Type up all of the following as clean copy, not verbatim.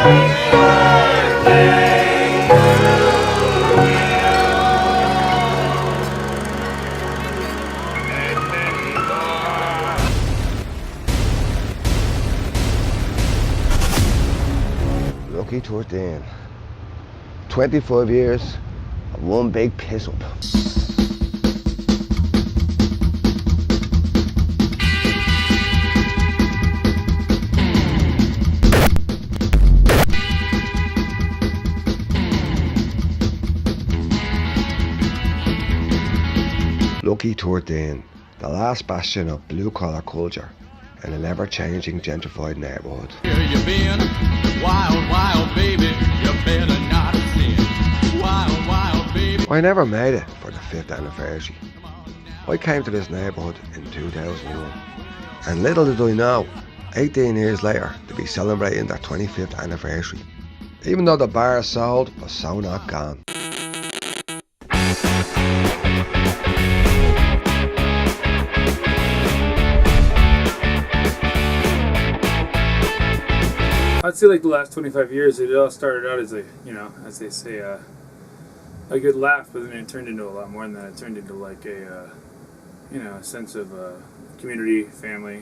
Lucky 13. 25 years and one big piss up. Lucky 13, the last bastion of blue-collar culture in an ever-changing gentrified neighbourhood. Here you been, wild, wild baby, you better not sin. Wild, wild baby. I never made it for the 5th anniversary. I came to this neighbourhood in 2001, and little did I know, 18 years later, to be celebrating their 25th anniversary, even though the bar sold was so not gone. I'd say like the last 25 years, it all started out as a, as they say, a good laugh, but then it turned into a lot more than that. It turned into like a, a sense of community, family.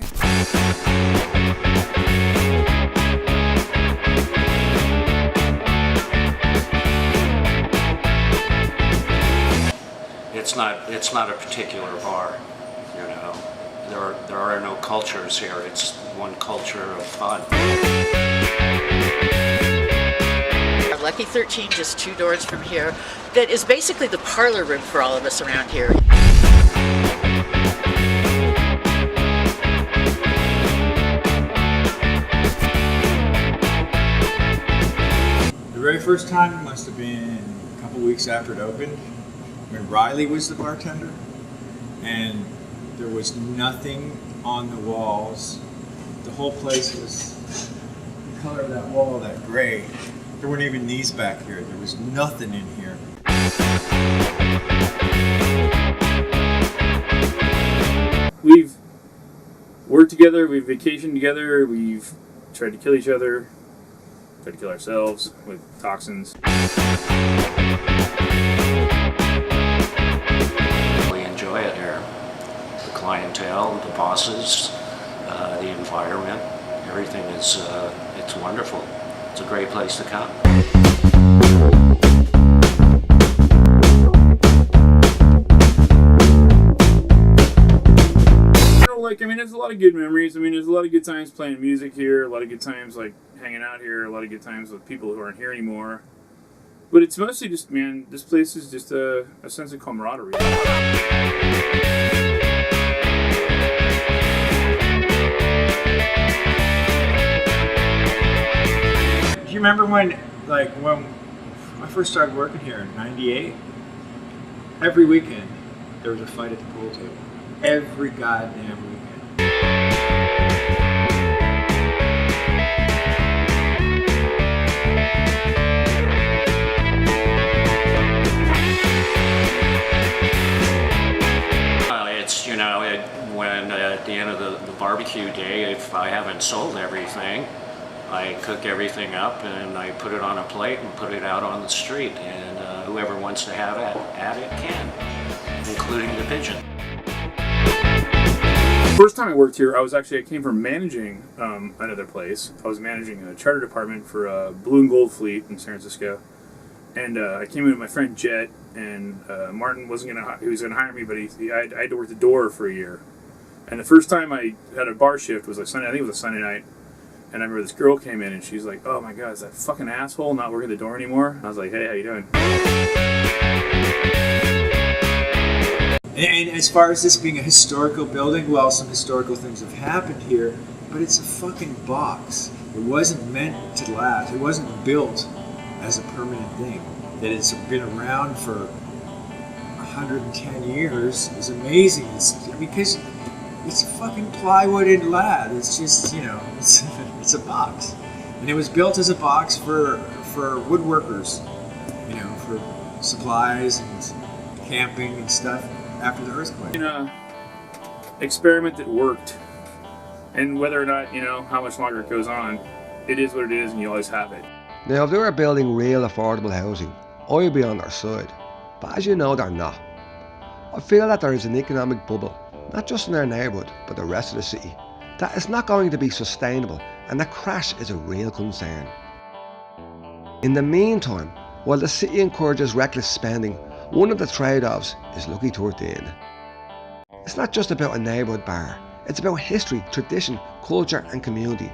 It's not a particular bar, There are no cultures here. It's one culture of fun. Lucky 13, just 2 doors from here, that is basically the parlor room for all of us around here. The very first time must have been a couple weeks after it opened, when Riley was the bartender, and there was nothing on the walls. The whole place was the color of that wall, that gray. There weren't even these back here. There was nothing in here. We've worked together, we've vacationed together, we've tried to kill each other, tried to kill ourselves with toxins. We enjoy it here. The clientele, the bosses, the environment, everything is it's wonderful. It's a great place to come. There's a lot of good memories. There's a lot of good times playing music here, a lot of good times like hanging out here, a lot of good times with people who aren't here anymore. But it's mostly just, this place is just a sense of camaraderie. Do you remember when I first started working here in '98? Every weekend there was a fight at the pool table. Every goddamn weekend. When at the end of the barbecue day, if I haven't sold everything, I cook everything up and I put it on a plate and put it out on the street, and whoever wants to have at it can, including the pigeon. First time I worked here, I came from managing another place. I was managing a charter department for a Blue and Gold fleet in San Francisco, and I came in with my friend Jet, and Martin was gonna hire me, but I had to work the door for a year. And the first time I had a bar shift was like Sunday. I think it was a Sunday night. And I remember this girl came in and she's like, "Oh my God, is that fucking asshole not working the door anymore?" And I was like, "Hey, how you doing?" And as far as this being a historical building, well, some historical things have happened here, but it's a fucking box. It wasn't meant to last. It wasn't built as a permanent thing. That it's been around for 110 years is amazing. Because it's fucking plywood and lath. It's just, it's a box. And it was built as a box for woodworkers, for supplies and camping and stuff after the earthquake. Experiment that worked. And whether or not, how much longer it goes on, it is what it is and you always have it. Now, if they were building real affordable housing, I would be on their side. But as you know, they're not. I feel that there is an economic bubble, not just in our neighbourhood, but the rest of the city, that is not going to be sustainable, and the crash is a real concern. In the meantime, while the city encourages reckless spending, one of the trade-offs is Lucky 13. It's not just about a neighbourhood bar, it's about history, tradition, culture and community.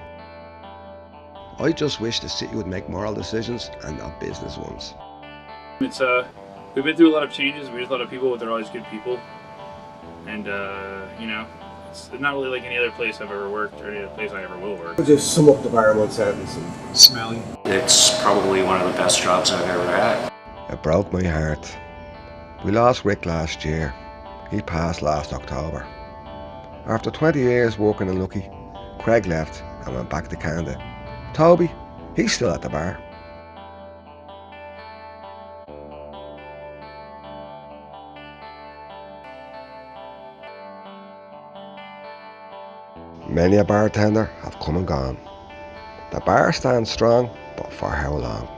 I just wish the city would make moral decisions and not business ones. It's we've been through a lot of changes. We just a lot of people, but they're always good people. And you know, it's not really like any other place I've ever worked or any other place I ever will work. Just sum up the bar in one sentence. Smelly. It's probably one of the best jobs I've ever had. It broke my heart. We lost Rick last year. He passed last October. After 20 years working in Lucky, Craig left and went back to Canada. Toby, he's still at the bar. Many a bartender have come and gone. The bar stands strong, but for how long?